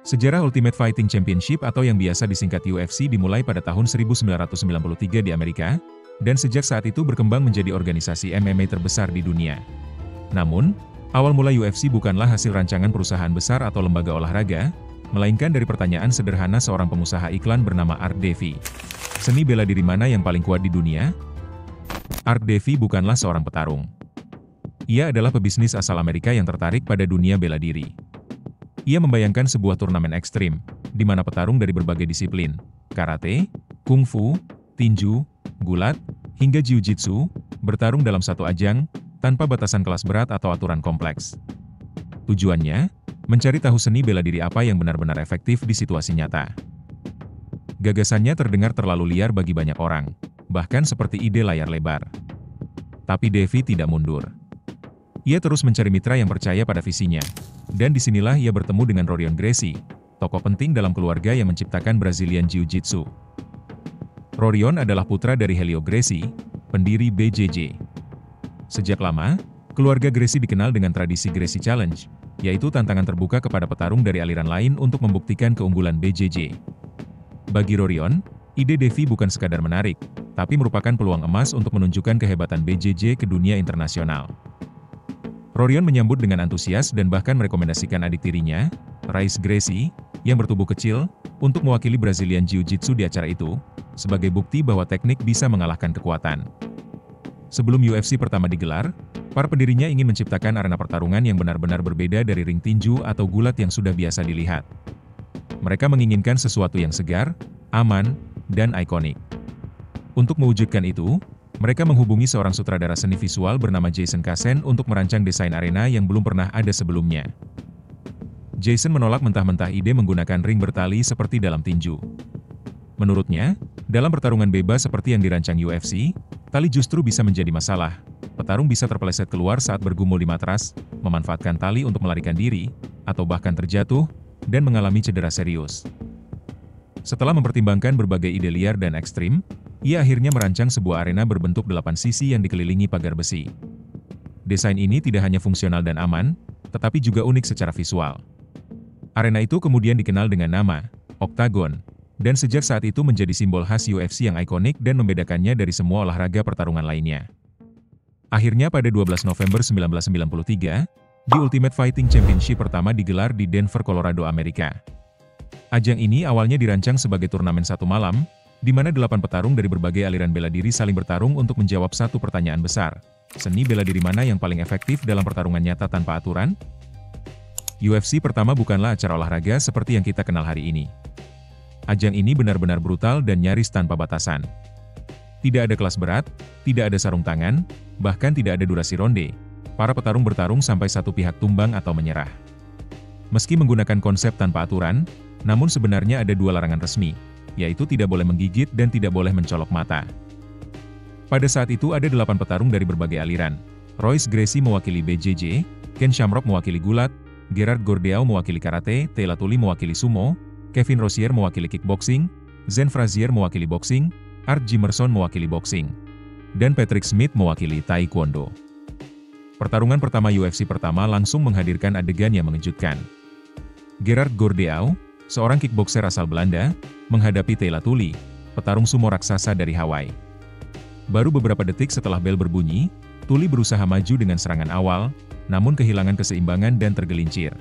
Sejarah Ultimate Fighting Championship atau yang biasa disingkat UFC dimulai pada tahun 1993 di Amerika, dan sejak saat itu berkembang menjadi organisasi MMA terbesar di dunia. Namun, awal mula UFC bukanlah hasil rancangan perusahaan besar atau lembaga olahraga, melainkan dari pertanyaan sederhana seorang pengusaha iklan bernama Art Davie. Seni bela diri mana yang paling kuat di dunia? Art Davie bukanlah seorang petarung. Ia adalah pebisnis asal Amerika yang tertarik pada dunia bela diri. Ia membayangkan sebuah turnamen ekstrim, di mana petarung dari berbagai disiplin, karate, kungfu, tinju, gulat, hingga jiu-jitsu, bertarung dalam satu ajang, tanpa batasan kelas berat atau aturan kompleks. Tujuannya, mencari tahu seni bela diri apa yang benar-benar efektif di situasi nyata. Gagasannya terdengar terlalu liar bagi banyak orang, bahkan seperti ide layar lebar. Tapi Davie tidak mundur. Ia terus mencari mitra yang percaya pada visinya, dan disinilah ia bertemu dengan Rorion Gracie, tokoh penting dalam keluarga yang menciptakan Brazilian Jiu-Jitsu. Rorion adalah putra dari Helio Gracie, pendiri BJJ. Sejak lama, keluarga Gracie dikenal dengan tradisi Gracie Challenge, yaitu tantangan terbuka kepada petarung dari aliran lain untuk membuktikan keunggulan BJJ. Bagi Rorion, ide Davie bukan sekadar menarik, tapi merupakan peluang emas untuk menunjukkan kehebatan BJJ ke dunia internasional. Rorion menyambut dengan antusias dan bahkan merekomendasikan adik tirinya, Royce Gracie, yang bertubuh kecil, untuk mewakili Brazilian Jiu-Jitsu di acara itu, sebagai bukti bahwa teknik bisa mengalahkan kekuatan. Sebelum UFC pertama digelar, para pendirinya ingin menciptakan arena pertarungan yang benar-benar berbeda dari ring tinju atau gulat yang sudah biasa dilihat. Mereka menginginkan sesuatu yang segar, aman, dan ikonik. Untuk mewujudkan itu, mereka menghubungi seorang sutradara seni visual bernama Jason Kassen untuk merancang desain arena yang belum pernah ada sebelumnya. Jason menolak mentah-mentah ide menggunakan ring bertali seperti dalam tinju. Menurutnya, dalam pertarungan bebas seperti yang dirancang UFC, tali justru bisa menjadi masalah. Petarung bisa terpeleset keluar saat bergumul di matras, memanfaatkan tali untuk melarikan diri, atau bahkan terjatuh, dan mengalami cedera serius. Setelah mempertimbangkan berbagai ide liar dan ekstrim, ia akhirnya merancang sebuah arena berbentuk 8 sisi yang dikelilingi pagar besi. Desain ini tidak hanya fungsional dan aman, tetapi juga unik secara visual. Arena itu kemudian dikenal dengan nama Octagon, dan sejak saat itu menjadi simbol khas UFC yang ikonik dan membedakannya dari semua olahraga pertarungan lainnya. Akhirnya pada 12 November 1993, di Ultimate Fighting Championship pertama digelar di Denver, Colorado, Amerika. Ajang ini awalnya dirancang sebagai turnamen satu malam, di mana 8 petarung dari berbagai aliran bela diri saling bertarung untuk menjawab satu pertanyaan besar. Seni bela diri mana yang paling efektif dalam pertarungan nyata tanpa aturan? UFC pertama bukanlah acara olahraga seperti yang kita kenal hari ini. Ajang ini benar-benar brutal dan nyaris tanpa batasan. Tidak ada kelas berat, tidak ada sarung tangan, bahkan tidak ada durasi ronde. Para petarung bertarung sampai satu pihak tumbang atau menyerah. Meski menggunakan konsep tanpa aturan, namun sebenarnya ada dua larangan resmi, yaitu tidak boleh menggigit dan tidak boleh mencolok mata. Pada saat itu ada 8 petarung dari berbagai aliran. Royce Gracie mewakili BJJ, Ken Shamrock mewakili gulat, Gerard Gordeau mewakili karate, Teila Tuli mewakili sumo, Kevin Rosier mewakili kickboxing, Zen Frazier mewakili boxing, Art Jimerson mewakili boxing, dan Patrick Smith mewakili taekwondo. Pertarungan pertama UFC pertama langsung menghadirkan adegan yang mengejutkan. Gerard Gordeau, seorang kickboxer asal Belanda, menghadapi Teila Tuli, petarung sumo raksasa dari Hawaii. Baru beberapa detik setelah bel berbunyi, Tuli berusaha maju dengan serangan awal, namun kehilangan keseimbangan dan tergelincir.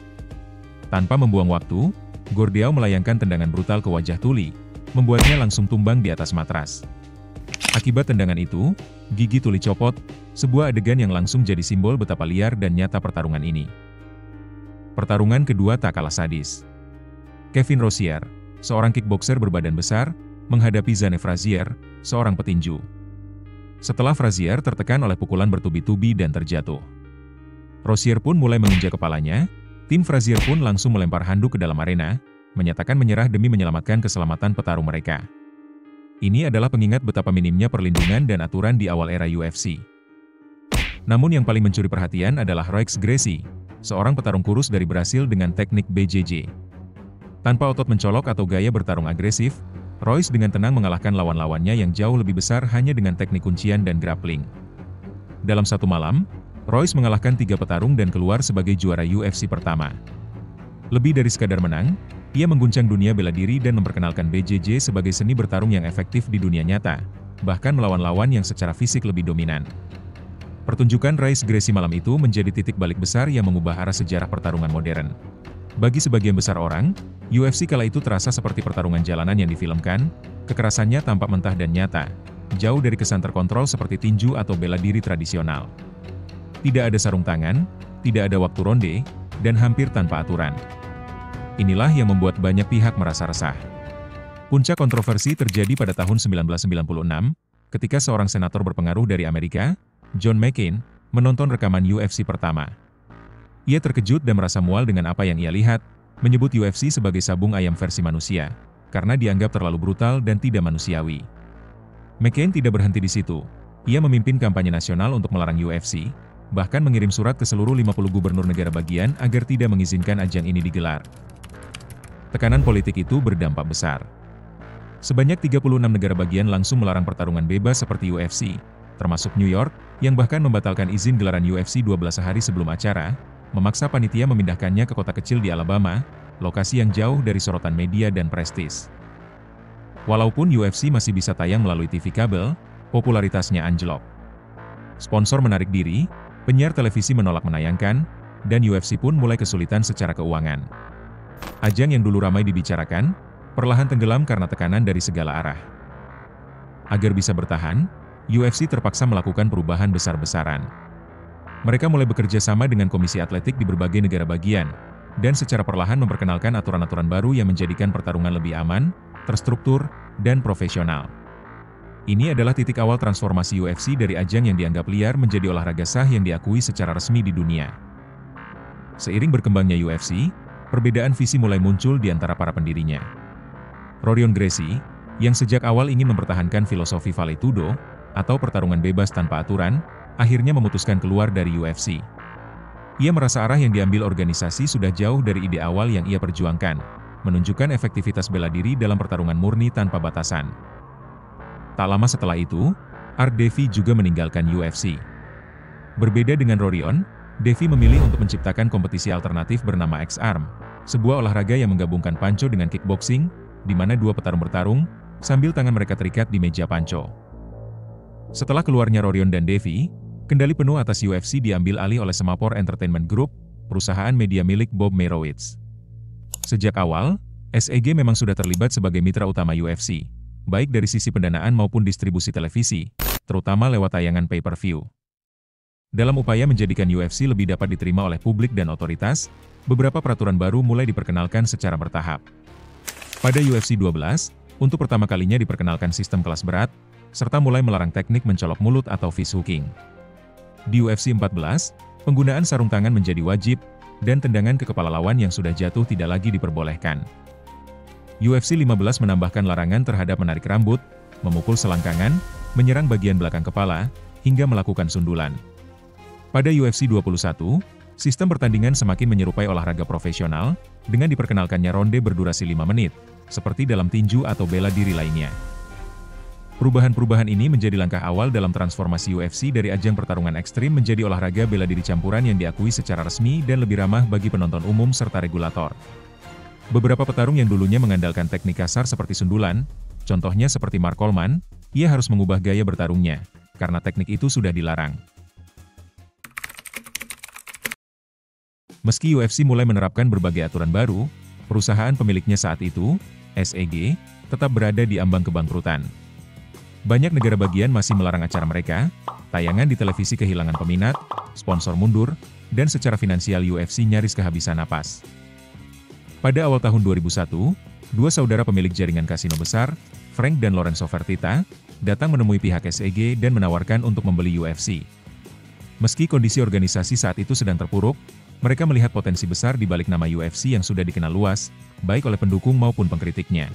Tanpa membuang waktu, Gordeau melayangkan tendangan brutal ke wajah Tuli, membuatnya langsung tumbang di atas matras. Akibat tendangan itu, gigi Tuli copot, sebuah adegan yang langsung jadi simbol betapa liar dan nyata pertarungan ini. Pertarungan kedua tak kalah sadis. Kevin Rosier, seorang kickboxer berbadan besar, menghadapi Zane Frazier, seorang petinju. Setelah Frazier tertekan oleh pukulan bertubi-tubi dan terjatuh, Rosier pun mulai menginjak kepalanya. Tim Frazier pun langsung melempar handuk ke dalam arena, menyatakan menyerah demi menyelamatkan keselamatan petarung mereka. Ini adalah pengingat betapa minimnya perlindungan dan aturan di awal era UFC. Namun yang paling mencuri perhatian adalah Royce Gracie, seorang petarung kurus dari Brasil dengan teknik BJJ. Tanpa otot mencolok atau gaya bertarung agresif, Royce dengan tenang mengalahkan lawan-lawannya yang jauh lebih besar hanya dengan teknik kuncian dan grappling. Dalam satu malam, Royce mengalahkan 3 petarung dan keluar sebagai juara UFC pertama. Lebih dari sekadar menang, Ia mengguncang dunia bela diri dan memperkenalkan BJJ sebagai seni bertarung yang efektif di dunia nyata, bahkan melawan lawan yang secara fisik lebih dominan. Pertunjukan Royce Gracie malam itu menjadi titik balik besar yang mengubah arah sejarah pertarungan modern. Bagi sebagian besar orang, UFC kala itu terasa seperti pertarungan jalanan yang difilmkan, kekerasannya tampak mentah dan nyata, jauh dari kesan terkontrol seperti tinju atau bela diri tradisional. Tidak ada sarung tangan, tidak ada waktu ronde, dan hampir tanpa aturan. Inilah yang membuat banyak pihak merasa resah. Puncak kontroversi terjadi pada tahun 1996, ketika seorang senator berpengaruh dari Amerika, John McCain, menonton rekaman UFC pertama. Ia terkejut dan merasa mual dengan apa yang ia lihat, menyebut UFC sebagai sabung ayam versi manusia, karena dianggap terlalu brutal dan tidak manusiawi. McCain tidak berhenti di situ. Ia memimpin kampanye nasional untuk melarang UFC, bahkan mengirim surat ke seluruh 50 gubernur negara bagian agar tidak mengizinkan ajang ini digelar. Tekanan politik itu berdampak besar. Sebanyak 36 negara bagian langsung melarang pertarungan bebas seperti UFC, termasuk New York, yang bahkan membatalkan izin gelaran UFC 12 hari sebelum acara, memaksa panitia memindahkannya ke kota kecil di Alabama, lokasi yang jauh dari sorotan media dan prestis. Walaupun UFC masih bisa tayang melalui TV kabel, popularitasnya anjlok. Sponsor menarik diri, penyiar televisi menolak menayangkan, dan UFC pun mulai kesulitan secara keuangan. Ajang yang dulu ramai dibicarakan, perlahan tenggelam karena tekanan dari segala arah. Agar bisa bertahan, UFC terpaksa melakukan perubahan besar-besaran. Mereka mulai bekerja sama dengan komisi atletik di berbagai negara bagian, dan secara perlahan memperkenalkan aturan-aturan baru yang menjadikan pertarungan lebih aman, terstruktur, dan profesional. Ini adalah titik awal transformasi UFC dari ajang yang dianggap liar menjadi olahraga sah yang diakui secara resmi di dunia. Seiring berkembangnya UFC, perbedaan visi mulai muncul di antara para pendirinya. Rorion Gracie, yang sejak awal ingin mempertahankan filosofi Vale Tudo, atau pertarungan bebas tanpa aturan, akhirnya memutuskan keluar dari UFC. Ia merasa arah yang diambil organisasi sudah jauh dari ide awal yang ia perjuangkan, menunjukkan efektivitas bela diri dalam pertarungan murni tanpa batasan. Tak lama setelah itu, Art Davie juga meninggalkan UFC. Berbeda dengan Rorion, Davie memilih untuk menciptakan kompetisi alternatif bernama X-Arm, sebuah olahraga yang menggabungkan panco dengan kickboxing, di mana dua petarung bertarung, sambil tangan mereka terikat di meja panco. Setelah keluarnya Rorion dan Davie, kendali penuh atas UFC diambil alih oleh Semaphore Entertainment Group, perusahaan media milik Bob Meyrowitz. Sejak awal, SEG memang sudah terlibat sebagai mitra utama UFC, baik dari sisi pendanaan maupun distribusi televisi, terutama lewat tayangan pay-per-view. Dalam upaya menjadikan UFC lebih dapat diterima oleh publik dan otoritas, beberapa peraturan baru mulai diperkenalkan secara bertahap. Pada UFC 12, untuk pertama kalinya diperkenalkan sistem kelas berat, serta mulai melarang teknik mencolok mulut atau fist hooking. Di UFC 14, penggunaan sarung tangan menjadi wajib, dan tendangan ke kepala lawan yang sudah jatuh tidak lagi diperbolehkan. UFC 15 menambahkan larangan terhadap menarik rambut, memukul selangkangan, menyerang bagian belakang kepala, hingga melakukan sundulan. Pada UFC 21, sistem pertandingan semakin menyerupai olahraga profesional, dengan diperkenalkannya ronde berdurasi 5 menit, seperti dalam tinju atau bela diri lainnya. Perubahan-perubahan ini menjadi langkah awal dalam transformasi UFC dari ajang pertarungan ekstrim menjadi olahraga bela diri campuran yang diakui secara resmi dan lebih ramah bagi penonton umum serta regulator. Beberapa petarung yang dulunya mengandalkan teknik kasar seperti sundulan, contohnya seperti Mark Coleman, ia harus mengubah gaya bertarungnya, karena teknik itu sudah dilarang. Meski UFC mulai menerapkan berbagai aturan baru, perusahaan pemiliknya saat itu, SEG, tetap berada di ambang kebangkrutan. Banyak negara bagian masih melarang acara mereka, tayangan di televisi kehilangan peminat, sponsor mundur, dan secara finansial UFC nyaris kehabisan napas. Pada awal tahun 2001, dua saudara pemilik jaringan kasino besar, Frank dan Lorenzo Fertitta, datang menemui pihak SEG dan menawarkan untuk membeli UFC. Meski kondisi organisasi saat itu sedang terpuruk, mereka melihat potensi besar di balik nama UFC yang sudah dikenal luas, baik oleh pendukung maupun pengkritiknya.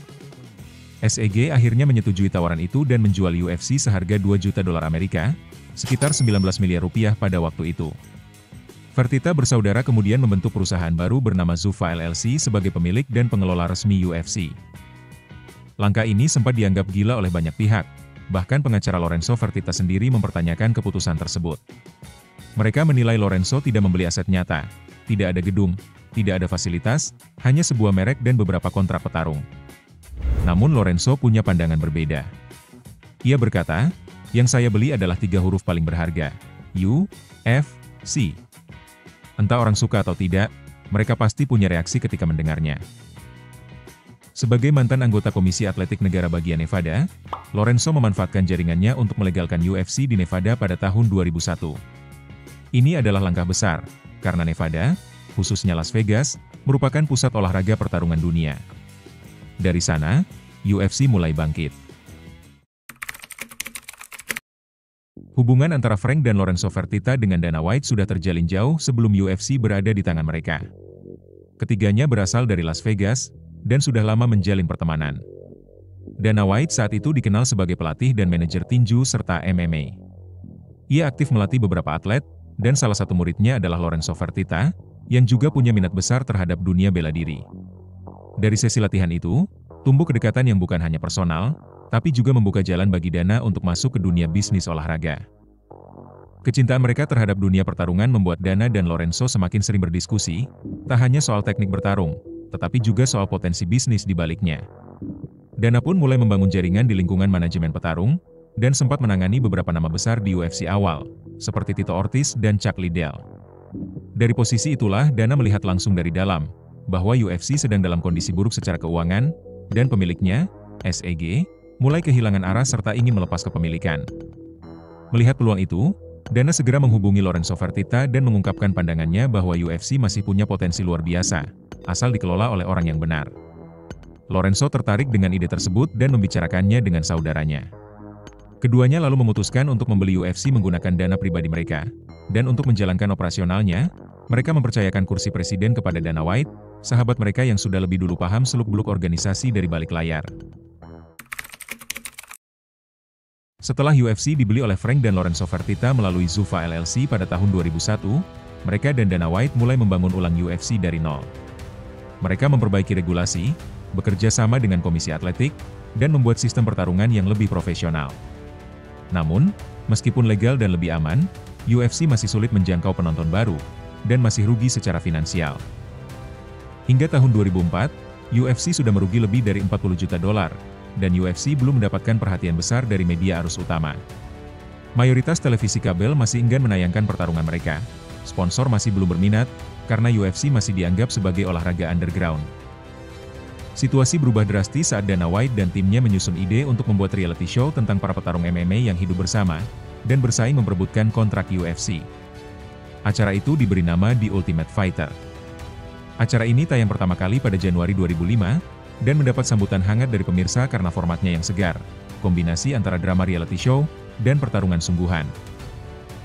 SEG akhirnya menyetujui tawaran itu dan menjual UFC seharga 2 juta dolar Amerika, sekitar 19 miliar rupiah pada waktu itu. Fertitta bersaudara kemudian membentuk perusahaan baru bernama Zuffa LLC sebagai pemilik dan pengelola resmi UFC. Langkah ini sempat dianggap gila oleh banyak pihak, bahkan pengacara Lorenzo Fertitta sendiri mempertanyakan keputusan tersebut. Mereka menilai Lorenzo tidak membeli aset nyata, tidak ada gedung, tidak ada fasilitas, hanya sebuah merek dan beberapa kontrak petarung. Namun Lorenzo punya pandangan berbeda. Ia berkata, yang saya beli adalah 3 huruf paling berharga, UFC. Entah orang suka atau tidak, mereka pasti punya reaksi ketika mendengarnya. Sebagai mantan anggota Komisi Atletik Negara bagian Nevada, Lorenzo memanfaatkan jaringannya untuk melegalkan UFC di Nevada pada tahun 2001. Ini adalah langkah besar, karena Nevada, khususnya Las Vegas, merupakan pusat olahraga pertarungan dunia. Dari sana, UFC mulai bangkit. Hubungan antara Frank dan Lorenzo Fertitta dengan Dana White sudah terjalin jauh sebelum UFC berada di tangan mereka. Ketiganya berasal dari Las Vegas, dan sudah lama menjalin pertemanan. Dana White saat itu dikenal sebagai pelatih dan manajer tinju serta MMA. Ia aktif melatih beberapa atlet, dan salah satu muridnya adalah Lorenzo Fertitta, yang juga punya minat besar terhadap dunia bela diri. Dari sesi latihan itu, tumbuh kedekatan yang bukan hanya personal, tapi juga membuka jalan bagi Dana untuk masuk ke dunia bisnis olahraga. Kecintaan mereka terhadap dunia pertarungan membuat Dana dan Lorenzo semakin sering berdiskusi, tak hanya soal teknik bertarung, tetapi juga soal potensi bisnis di baliknya. Dana pun mulai membangun jaringan di lingkungan manajemen petarung, dan sempat menangani beberapa nama besar di UFC awal, seperti Tito Ortiz dan Chuck Liddell. Dari posisi itulah Dana melihat langsung dari dalam, bahwa UFC sedang dalam kondisi buruk secara keuangan, dan pemiliknya, SEG, mulai kehilangan arah serta ingin melepas kepemilikan. Melihat peluang itu, Dana segera menghubungi Lorenzo Fertitta dan mengungkapkan pandangannya bahwa UFC masih punya potensi luar biasa, asal dikelola oleh orang yang benar. Lorenzo tertarik dengan ide tersebut dan membicarakannya dengan saudaranya. Keduanya lalu memutuskan untuk membeli UFC menggunakan dana pribadi mereka, dan untuk menjalankan operasionalnya, mereka mempercayakan kursi presiden kepada Dana White, sahabat mereka yang sudah lebih dulu paham seluk-beluk organisasi dari balik layar. Setelah UFC dibeli oleh Frank dan Lorenzo Fertitta melalui Zuffa LLC pada tahun 2001, mereka dan Dana White mulai membangun ulang UFC dari nol. Mereka memperbaiki regulasi, bekerja sama dengan komisi atletik, dan membuat sistem pertarungan yang lebih profesional. Namun, meskipun legal dan lebih aman, UFC masih sulit menjangkau penonton baru, dan masih rugi secara finansial. Hingga tahun 2004, UFC sudah merugi lebih dari 40 juta dolar, dan UFC belum mendapatkan perhatian besar dari media arus utama. Mayoritas televisi kabel masih enggan menayangkan pertarungan mereka, sponsor masih belum berminat, karena UFC masih dianggap sebagai olahraga underground. Situasi berubah drastis saat Dana White dan timnya menyusun ide untuk membuat reality show tentang para petarung MMA yang hidup bersama, dan bersaing memperebutkan kontrak UFC. Acara itu diberi nama The Ultimate Fighter. Acara ini tayang pertama kali pada Januari 2005, dan mendapat sambutan hangat dari pemirsa karena formatnya yang segar, kombinasi antara drama reality show, dan pertarungan sungguhan.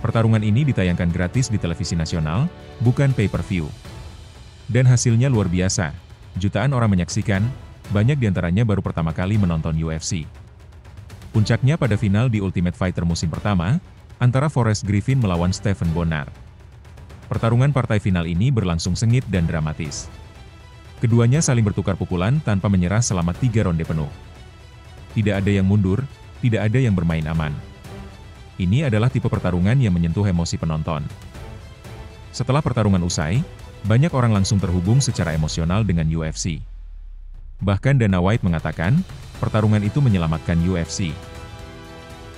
Pertarungan ini ditayangkan gratis di televisi nasional, bukan pay-per-view. Dan hasilnya luar biasa. Jutaan orang menyaksikan, banyak diantaranya baru pertama kali menonton UFC. Puncaknya pada final di Ultimate Fighter musim pertama, antara Forrest Griffin melawan Stephen Bonnar. Pertarungan partai final ini berlangsung sengit dan dramatis. Keduanya saling bertukar pukulan tanpa menyerah selama 3 ronde penuh. Tidak ada yang mundur, tidak ada yang bermain aman. Ini adalah tipe pertarungan yang menyentuh emosi penonton. Setelah pertarungan usai, banyak orang langsung terhubung secara emosional dengan UFC. Bahkan Dana White mengatakan, pertarungan itu menyelamatkan UFC.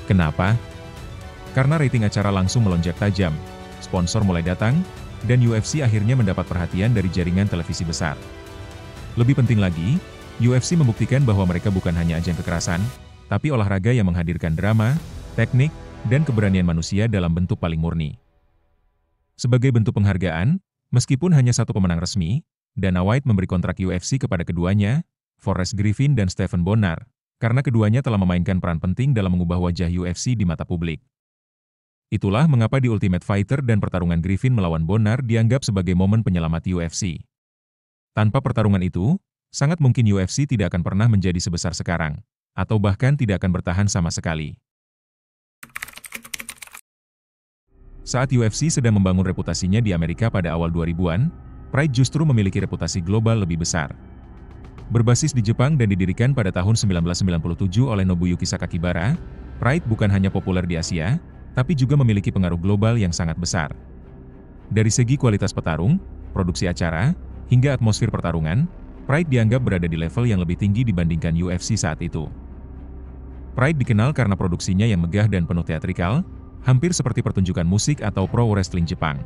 Kenapa? Karena rating acara langsung melonjak tajam, sponsor mulai datang, dan UFC akhirnya mendapat perhatian dari jaringan televisi besar. Lebih penting lagi, UFC membuktikan bahwa mereka bukan hanya ajang kekerasan, tapi olahraga yang menghadirkan drama, teknik, dan keberanian manusia dalam bentuk paling murni. Sebagai bentuk penghargaan, meskipun hanya satu pemenang resmi, Dana White memberi kontrak UFC kepada keduanya, Forrest Griffin dan Stephen Bonnar, karena keduanya telah memainkan peran penting dalam mengubah wajah UFC di mata publik. Itulah mengapa di Ultimate Fighter dan pertarungan Griffin melawan Bonnar dianggap sebagai momen penyelamat UFC. Tanpa pertarungan itu, sangat mungkin UFC tidak akan pernah menjadi sebesar sekarang, atau bahkan tidak akan bertahan sama sekali. Saat UFC sedang membangun reputasinya di Amerika pada awal 2000-an, Pride justru memiliki reputasi global lebih besar. Berbasis di Jepang dan didirikan pada tahun 1997 oleh Nobuyuki Sakakibara, Pride bukan hanya populer di Asia, tapi juga memiliki pengaruh global yang sangat besar. Dari segi kualitas petarung, produksi acara, hingga atmosfer pertarungan, Pride dianggap berada di level yang lebih tinggi dibandingkan UFC saat itu. Pride dikenal karena produksinya yang megah dan penuh teatrikal, hampir seperti pertunjukan musik atau pro wrestling Jepang.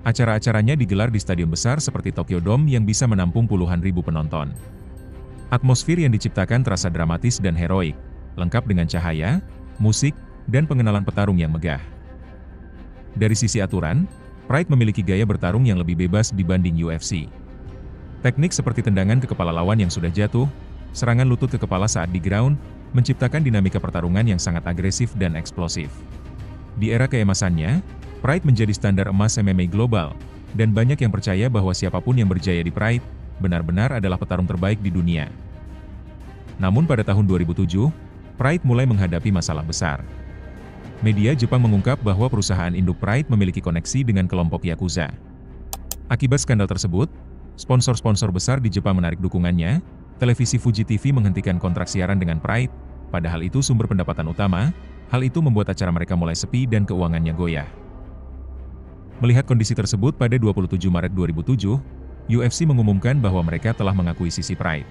Acara-acaranya digelar di stadion besar seperti Tokyo Dome yang bisa menampung puluhan ribu penonton. Atmosfer yang diciptakan terasa dramatis dan heroik, lengkap dengan cahaya, musik, dan pengenalan petarung yang megah. Dari sisi aturan, Pride memiliki gaya bertarung yang lebih bebas dibanding UFC. Teknik seperti tendangan ke kepala lawan yang sudah jatuh, serangan lutut ke kepala saat di ground, menciptakan dinamika pertarungan yang sangat agresif dan eksplosif. Di era keemasannya, Pride menjadi standar emas MMA global, dan banyak yang percaya bahwa siapapun yang berjaya di Pride, benar-benar adalah petarung terbaik di dunia. Namun pada tahun 2007, Pride mulai menghadapi masalah besar. Media Jepang mengungkap bahwa perusahaan induk Pride memiliki koneksi dengan kelompok Yakuza. Akibat skandal tersebut, sponsor-sponsor besar di Jepang menarik dukungannya, televisi Fuji TV menghentikan kontrak siaran dengan Pride, padahal itu sumber pendapatan utama. Hal itu membuat acara mereka mulai sepi dan keuangannya goyah. Melihat kondisi tersebut pada 27 Maret 2007, UFC mengumumkan bahwa mereka telah mengakuisisi Pride.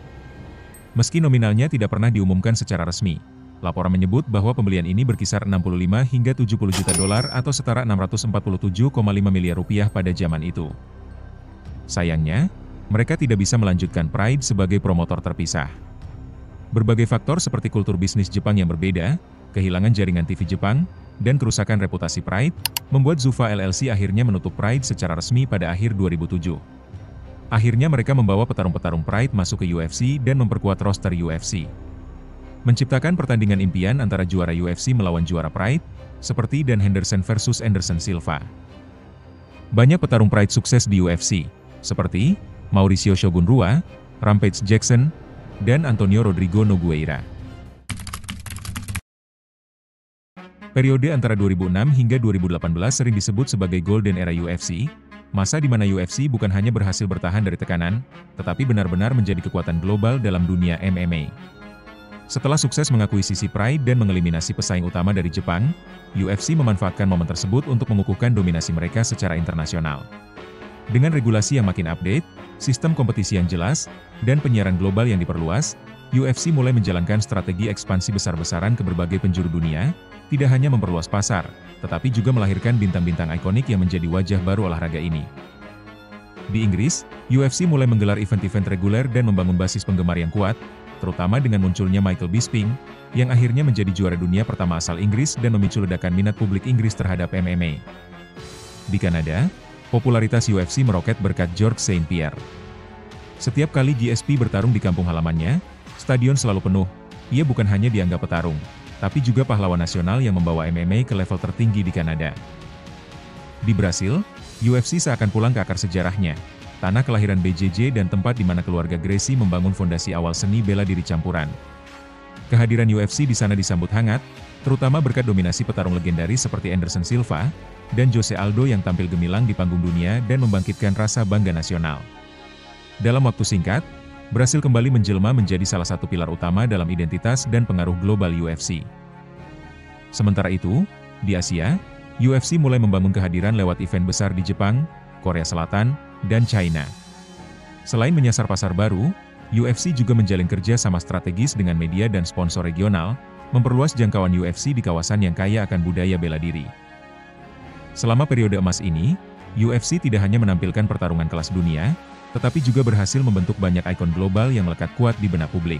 Meski nominalnya tidak pernah diumumkan secara resmi, laporan menyebut bahwa pembelian ini berkisar 65 hingga 70 juta dolar atau setara 647,5 miliar rupiah pada zaman itu. Sayangnya, mereka tidak bisa melanjutkan Pride sebagai promotor terpisah. Berbagai faktor seperti kultur bisnis Jepang yang berbeda, kehilangan jaringan TV Jepang, dan kerusakan reputasi Pride, membuat Zuffa LLC akhirnya menutup Pride secara resmi pada akhir 2007. Akhirnya mereka membawa petarung-petarung Pride masuk ke UFC dan memperkuat roster UFC. Menciptakan pertandingan impian antara juara UFC melawan juara Pride, seperti Dan Henderson versus Anderson Silva. Banyak petarung Pride sukses di UFC, seperti Mauricio Shogun Rua, Rampage Jackson, dan Antonio Rodrigo Nogueira. Periode antara 2006 hingga 2018 sering disebut sebagai Golden Era UFC, masa di mana UFC bukan hanya berhasil bertahan dari tekanan, tetapi benar-benar menjadi kekuatan global dalam dunia MMA. Setelah sukses mengakuisisi Pride dan mengeliminasi pesaing utama dari Jepang, UFC memanfaatkan momen tersebut untuk mengukuhkan dominasi mereka secara internasional. Dengan regulasi yang makin update, sistem kompetisi yang jelas, dan penyiaran global yang diperluas, UFC mulai menjalankan strategi ekspansi besar-besaran ke berbagai penjuru dunia, tidak hanya memperluas pasar, tetapi juga melahirkan bintang-bintang ikonik yang menjadi wajah baru olahraga ini. Di Inggris, UFC mulai menggelar event-event reguler dan membangun basis penggemar yang kuat, terutama dengan munculnya Michael Bisping, yang akhirnya menjadi juara dunia pertama asal Inggris dan memicu ledakan minat publik Inggris terhadap MMA. Di Kanada, popularitas UFC meroket berkat Georges St-Pierre. Setiap kali GSP bertarung di kampung halamannya, stadion selalu penuh. Ia bukan hanya dianggap petarung, tapi juga pahlawan nasional yang membawa MMA ke level tertinggi di Kanada. Di Brasil, UFC seakan pulang ke akar sejarahnya, tanah kelahiran BJJ dan tempat di mana keluarga Gracie membangun fondasi awal seni bela diri campuran. Kehadiran UFC di sana disambut hangat, terutama berkat dominasi petarung legendaris seperti Anderson Silva dan Jose Aldo yang tampil gemilang di panggung dunia dan membangkitkan rasa bangga nasional. Dalam waktu singkat, Brasil kembali menjelma menjadi salah satu pilar utama dalam identitas dan pengaruh global UFC. Sementara itu, di Asia, UFC mulai membangun kehadiran lewat event besar di Jepang, Korea Selatan, dan China. Selain menyasar pasar baru, UFC juga menjalin kerja sama strategis dengan media dan sponsor regional, memperluas jangkauan UFC di kawasan yang kaya akan budaya bela diri. Selama periode emas ini, UFC tidak hanya menampilkan pertarungan kelas dunia, tetapi juga berhasil membentuk banyak ikon global yang melekat kuat di benak publik.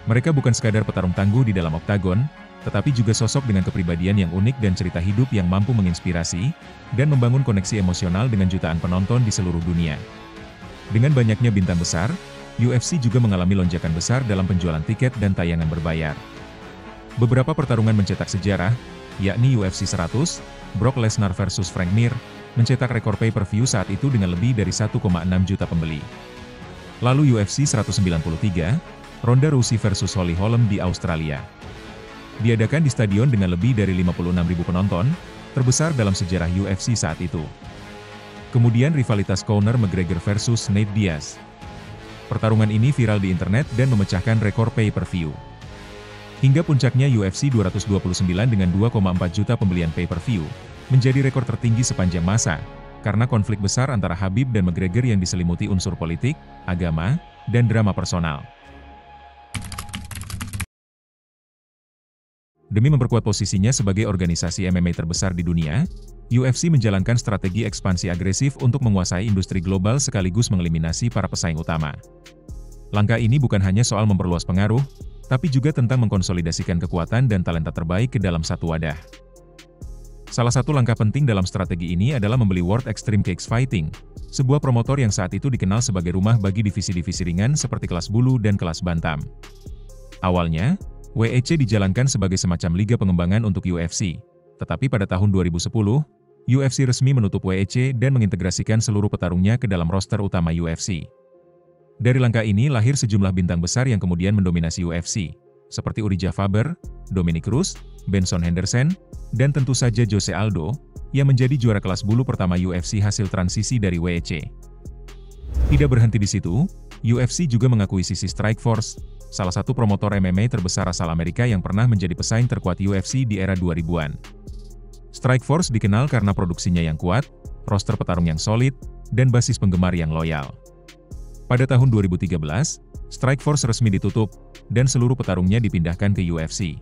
Mereka bukan sekadar petarung tangguh di dalam oktagon, tetapi juga sosok dengan kepribadian yang unik dan cerita hidup yang mampu menginspirasi, dan membangun koneksi emosional dengan jutaan penonton di seluruh dunia. Dengan banyaknya bintang besar, UFC juga mengalami lonjakan besar dalam penjualan tiket dan tayangan berbayar. Beberapa pertarungan mencetak sejarah, yakni UFC 100, Brock Lesnar versus Frank Mir, mencetak rekor pay-per-view saat itu dengan lebih dari 1,6 juta pembeli. Lalu UFC 193, Ronda Rousey versus Holly Holm di Australia. Diadakan di stadion dengan lebih dari 56.000 penonton, terbesar dalam sejarah UFC saat itu. Kemudian rivalitas Conor McGregor versus Nate Diaz. Pertarungan ini viral di internet dan memecahkan rekor pay-per-view. Hingga puncaknya UFC 229 dengan 2,4 juta pembelian pay-per-view, menjadi rekor tertinggi sepanjang masa, karena konflik besar antara Khabib dan McGregor yang diselimuti unsur politik, agama, dan drama personal. Demi memperkuat posisinya sebagai organisasi MMA terbesar di dunia, UFC menjalankan strategi ekspansi agresif untuk menguasai industri global sekaligus mengeliminasi para pesaing utama. Langkah ini bukan hanya soal memperluas pengaruh, tapi juga tentang mengkonsolidasikan kekuatan dan talenta terbaik ke dalam satu wadah. Salah satu langkah penting dalam strategi ini adalah membeli World Extreme Cage Fighting, sebuah promotor yang saat itu dikenal sebagai rumah bagi divisi-divisi ringan seperti kelas bulu dan kelas bantam. Awalnya, WEC dijalankan sebagai semacam liga pengembangan untuk UFC, tetapi pada tahun 2010, UFC resmi menutup WEC dan mengintegrasikan seluruh petarungnya ke dalam roster utama UFC. Dari langkah ini lahir sejumlah bintang besar yang kemudian mendominasi UFC, seperti Urijah Faber, Dominick Cruz, Benson Henderson, dan tentu saja Jose Aldo, yang menjadi juara kelas bulu pertama UFC hasil transisi dari WEC. Tidak berhenti di situ, UFC juga mengakuisisi Strikeforce, salah satu promotor MMA terbesar asal Amerika yang pernah menjadi pesaing terkuat UFC di era 2000-an. Strikeforce dikenal karena produksinya yang kuat, roster petarung yang solid, dan basis penggemar yang loyal. Pada tahun 2013, Strikeforce resmi ditutup, dan seluruh petarungnya dipindahkan ke UFC.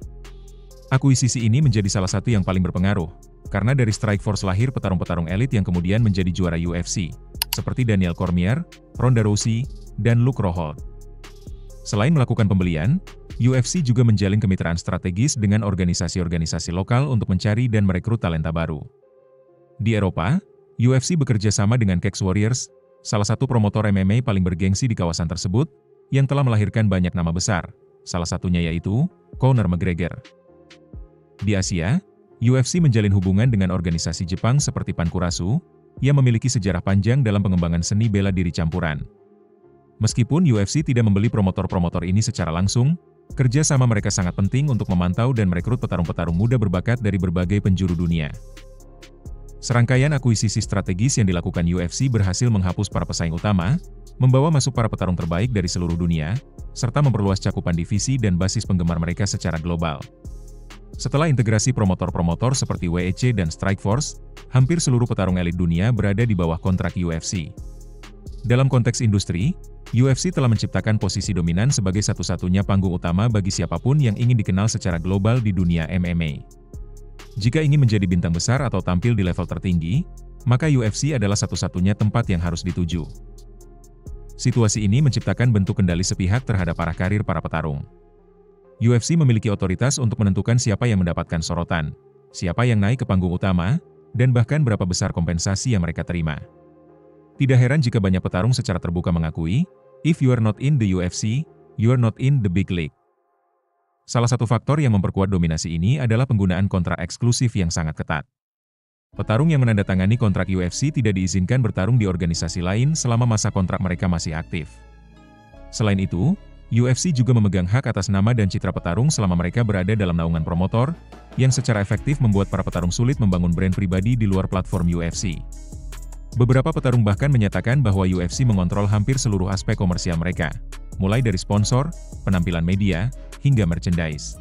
Akuisisi ini menjadi salah satu yang paling berpengaruh, karena dari Strikeforce lahir petarung-petarung elit yang kemudian menjadi juara UFC, seperti Daniel Cormier, Ronda Rousey, dan Luke Rockhold. Selain melakukan pembelian, UFC juga menjalin kemitraan strategis dengan organisasi-organisasi lokal untuk mencari dan merekrut talenta baru. Di Eropa, UFC bekerja sama dengan Cage Warriors, salah satu promotor MMA paling bergengsi di kawasan tersebut, yang telah melahirkan banyak nama besar, salah satunya yaitu Conor McGregor. Di Asia, UFC menjalin hubungan dengan organisasi Jepang seperti Pankurasu, yang memiliki sejarah panjang dalam pengembangan seni bela diri campuran. Meskipun UFC tidak membeli promotor-promotor ini secara langsung, kerja sama mereka sangat penting untuk memantau dan merekrut petarung-petarung muda berbakat dari berbagai penjuru dunia. Serangkaian akuisisi strategis yang dilakukan UFC berhasil menghapus para pesaing utama, membawa masuk para petarung terbaik dari seluruh dunia, serta memperluas cakupan divisi dan basis penggemar mereka secara global. Setelah integrasi promotor-promotor seperti WEC dan Strikeforce, hampir seluruh petarung elit dunia berada di bawah kontrak UFC. Dalam konteks industri, UFC telah menciptakan posisi dominan sebagai satu-satunya panggung utama bagi siapapun yang ingin dikenal secara global di dunia MMA. Jika ingin menjadi bintang besar atau tampil di level tertinggi, maka UFC adalah satu-satunya tempat yang harus dituju. Situasi ini menciptakan bentuk kendali sepihak terhadap arah karir para petarung. UFC memiliki otoritas untuk menentukan siapa yang mendapatkan sorotan, siapa yang naik ke panggung utama, dan bahkan berapa besar kompensasi yang mereka terima. Tidak heran jika banyak petarung secara terbuka mengakui, "If you are not in the UFC, you are not in the big league." Salah satu faktor yang memperkuat dominasi ini adalah penggunaan kontrak eksklusif yang sangat ketat. Petarung yang menandatangani kontrak UFC tidak diizinkan bertarung di organisasi lain selama masa kontrak mereka masih aktif. Selain itu, UFC juga memegang hak atas nama dan citra petarung selama mereka berada dalam naungan promotor, yang secara efektif membuat para petarung sulit membangun brand pribadi di luar platform UFC. Beberapa petarung bahkan menyatakan bahwa UFC mengontrol hampir seluruh aspek komersial mereka, mulai dari sponsor, penampilan media, hingga merchandise.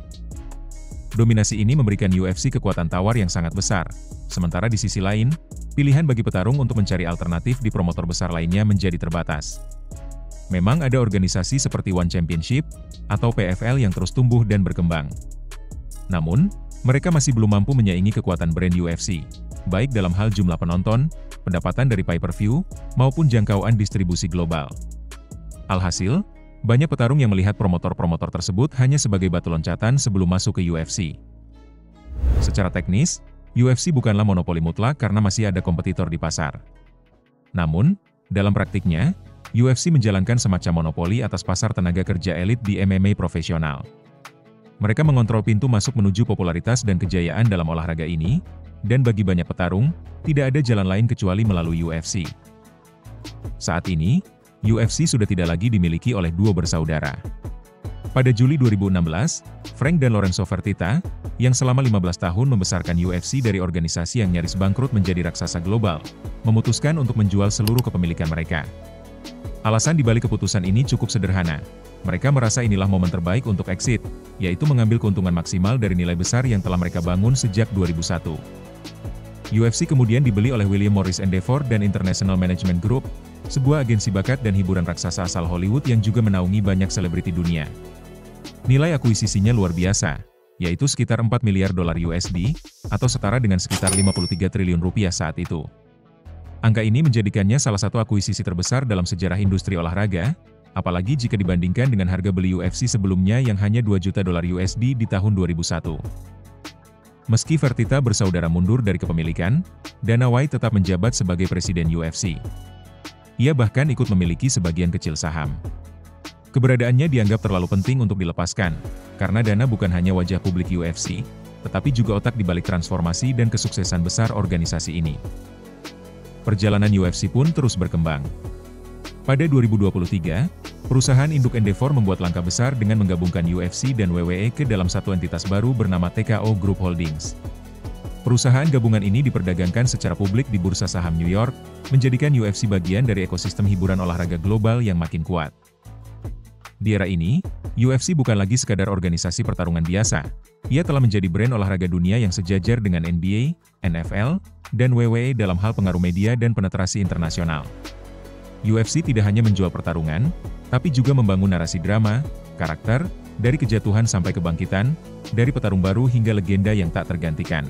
Dominasi ini memberikan UFC kekuatan tawar yang sangat besar, sementara di sisi lain, pilihan bagi petarung untuk mencari alternatif di promotor besar lainnya menjadi terbatas. Memang ada organisasi seperti One Championship, atau PFL yang terus tumbuh dan berkembang. Namun, mereka masih belum mampu menyaingi kekuatan brand UFC, baik dalam hal jumlah penonton, pendapatan dari pay-per-view, maupun jangkauan distribusi global. Alhasil, banyak petarung yang melihat promotor-promotor tersebut hanya sebagai batu loncatan sebelum masuk ke UFC. Secara teknis, UFC bukanlah monopoli mutlak karena masih ada kompetitor di pasar. Namun, dalam praktiknya, UFC menjalankan semacam monopoli atas pasar tenaga kerja elit di MMA profesional. Mereka mengontrol pintu masuk menuju popularitas dan kejayaan dalam olahraga ini, dan bagi banyak petarung, tidak ada jalan lain kecuali melalui UFC. Saat ini, UFC sudah tidak lagi dimiliki oleh dua bersaudara. Pada Juli 2016, Frank dan Lorenzo Fertitta, yang selama 15 tahun membesarkan UFC dari organisasi yang nyaris bangkrut menjadi raksasa global, memutuskan untuk menjual seluruh kepemilikan mereka. Alasan dibalik keputusan ini cukup sederhana. Mereka merasa inilah momen terbaik untuk exit, yaitu mengambil keuntungan maksimal dari nilai besar yang telah mereka bangun sejak 2001. UFC kemudian dibeli oleh William Morris Endeavor dan International Management Group, sebuah agensi bakat dan hiburan raksasa asal Hollywood yang juga menaungi banyak selebriti dunia. Nilai akuisisinya luar biasa, yaitu sekitar 4 miliar dolar USD, atau setara dengan sekitar 53 triliun rupiah saat itu. Angka ini menjadikannya salah satu akuisisi terbesar dalam sejarah industri olahraga, apalagi jika dibandingkan dengan harga beli UFC sebelumnya yang hanya 2 juta dolar USD di tahun 2001. Meski Fertitta bersaudara mundur dari kepemilikan, Dana White tetap menjabat sebagai presiden UFC. Ia bahkan ikut memiliki sebagian kecil saham. Keberadaannya dianggap terlalu penting untuk dilepaskan, karena Dana bukan hanya wajah publik UFC, tetapi juga otak di balik transformasi dan kesuksesan besar organisasi ini. Perjalanan UFC pun terus berkembang. Pada 2023, perusahaan induk Endeavor membuat langkah besar dengan menggabungkan UFC dan WWE ke dalam satu entitas baru bernama TKO Group Holdings. Perusahaan gabungan ini diperdagangkan secara publik di bursa saham New York, menjadikan UFC bagian dari ekosistem hiburan olahraga global yang makin kuat. Di era ini, UFC bukan lagi sekadar organisasi pertarungan biasa. Ia telah menjadi brand olahraga dunia yang sejajar dengan NBA, NFL, dan WWE dalam hal pengaruh media dan penetrasi internasional. UFC tidak hanya menjual pertarungan, tapi juga membangun narasi drama, karakter, dari kejatuhan sampai kebangkitan, dari petarung baru hingga legenda yang tak tergantikan.